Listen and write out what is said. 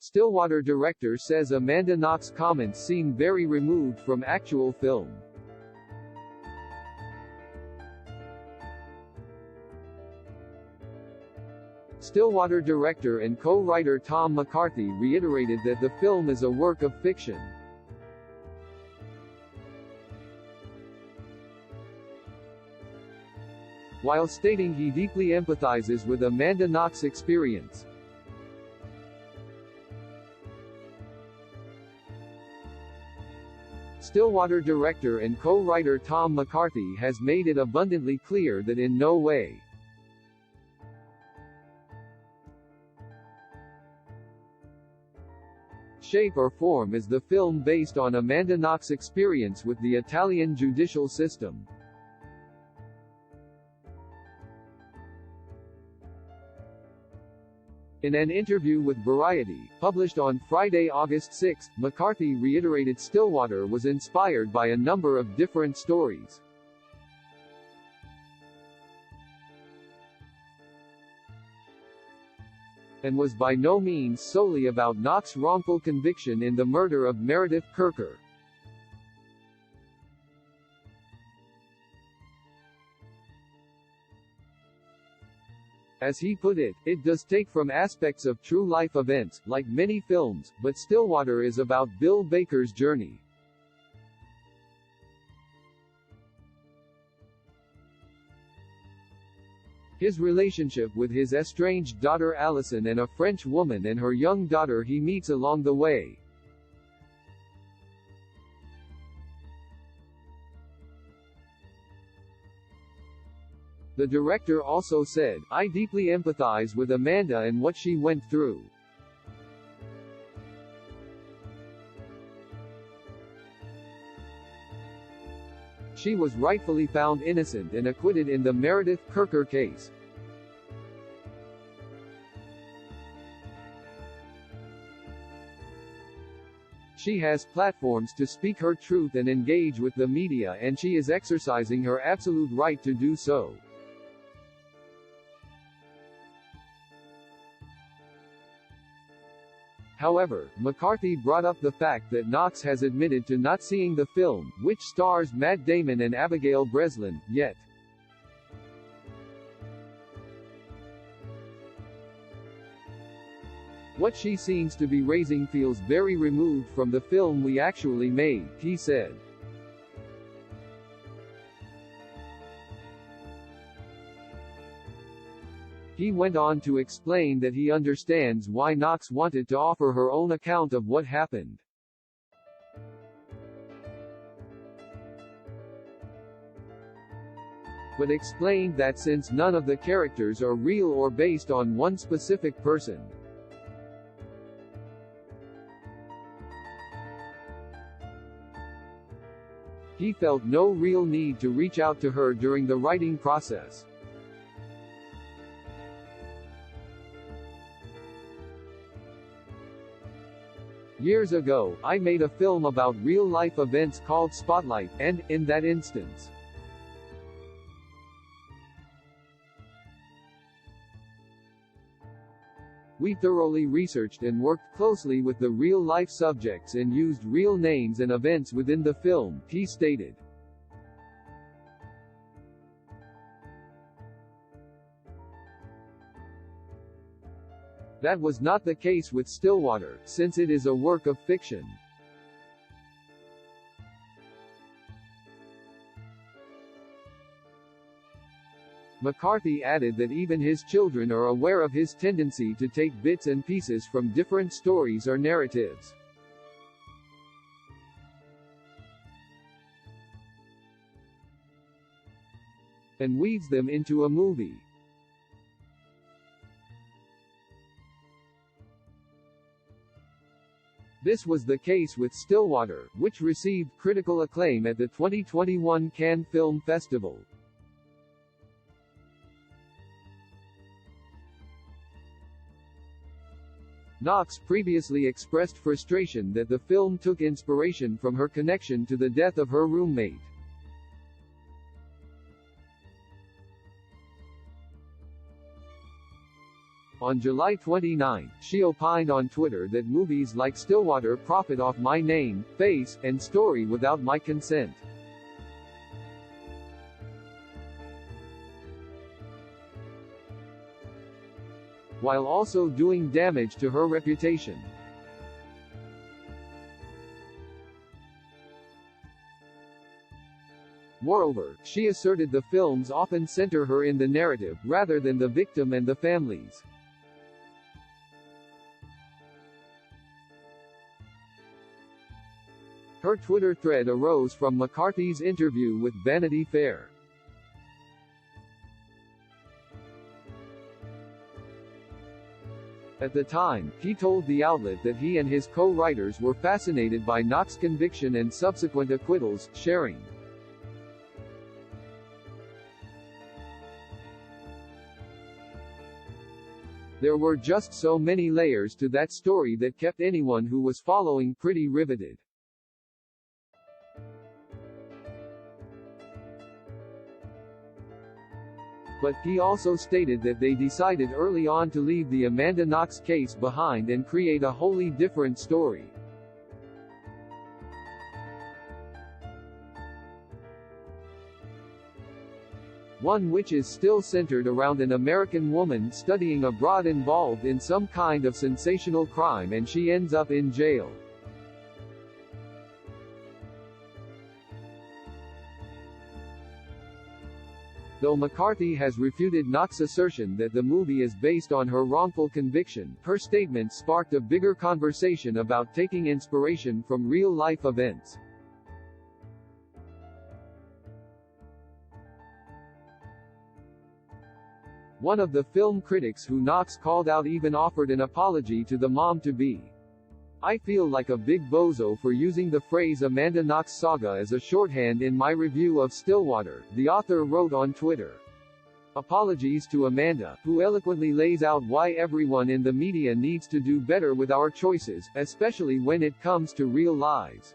Stillwater director says Amanda Knox comments seem very removed from actual film. Stillwater director and co-writer Tom McCarthy reiterated that the film is a work of fiction. While stating he deeply empathizes with Amanda Knox's experience. Stillwater director and co-writer Tom McCarthy has made it abundantly clear that in no way, shape or form is the film based on Amanda Knox's experience with the Italian judicial system. In an interview with Variety, published on Friday, August 6, McCarthy reiterated Stillwater was inspired by a number of different stories. And was by no means solely about Knox's wrongful conviction in the murder of Meredith Kercher. As he put it, it does take from aspects of true life events, like many films, but Stillwater is about Bill Baker's journey. His relationship with his estranged daughter Allison and a French woman and her young daughter he meets along the way. The director also said, "I deeply empathize with Amanda and what she went through. She was rightfully found innocent and acquitted in the Meredith Kercher case. She has platforms to speak her truth and engage with the media, and she is exercising her absolute right to do so." However, McCarthy brought up the fact that Knox has admitted to not seeing the film, which stars Matt Damon and Abigail Breslin, yet. "What she seems to be raising feels very removed from the film we actually made," he said. He went on to explain that he understands why Knox wanted to offer her own account of what happened. But explained that since none of the characters are real or based on one specific person, he felt no real need to reach out to her during the writing process. "Years ago, I made a film about real-life events called Spotlight, and, in that instance, we thoroughly researched and worked closely with the real-life subjects and used real names and events within the film," he stated. That was not the case with Stillwater, since it is a work of fiction. McCarthy added that even his children are aware of his tendency to take bits and pieces from different stories or narratives, and weaves them into a movie. This was the case with Stillwater, which received critical acclaim at the 2021 Cannes Film Festival. Knox previously expressed frustration that the film took inspiration from her connection to the death of her roommate. On July 29, she opined on Twitter that movies like Stillwater profit off my name, face, and story without my consent, while also doing damage to her reputation. Moreover, she asserted the films often center her in the narrative, rather than the victim and the families. Her Twitter thread arose from McCarthy's interview with Vanity Fair. At the time, he told the outlet that he and his co-writers were fascinated by Knox's conviction and subsequent acquittals, sharing, "There were just so many layers to that story that kept anyone who was following pretty riveted." But he also stated that they decided early on to leave the Amanda Knox case behind and create a wholly different story. One which is still centered around an American woman studying abroad involved in some kind of sensational crime and she ends up in jail. Though McCarthy has refuted Knox's assertion that the movie is based on her wrongful conviction, her statement sparked a bigger conversation about taking inspiration from real-life events. One of the film critics who Knox called out even offered an apology to the mom-to-be. "I feel like a big bozo for using the phrase Amanda Knox saga as a shorthand in my review of Stillwater," the author wrote on Twitter. Apologies to Amanda, who eloquently lays out why everyone in the media needs to do better with our choices, especially when it comes to real lives.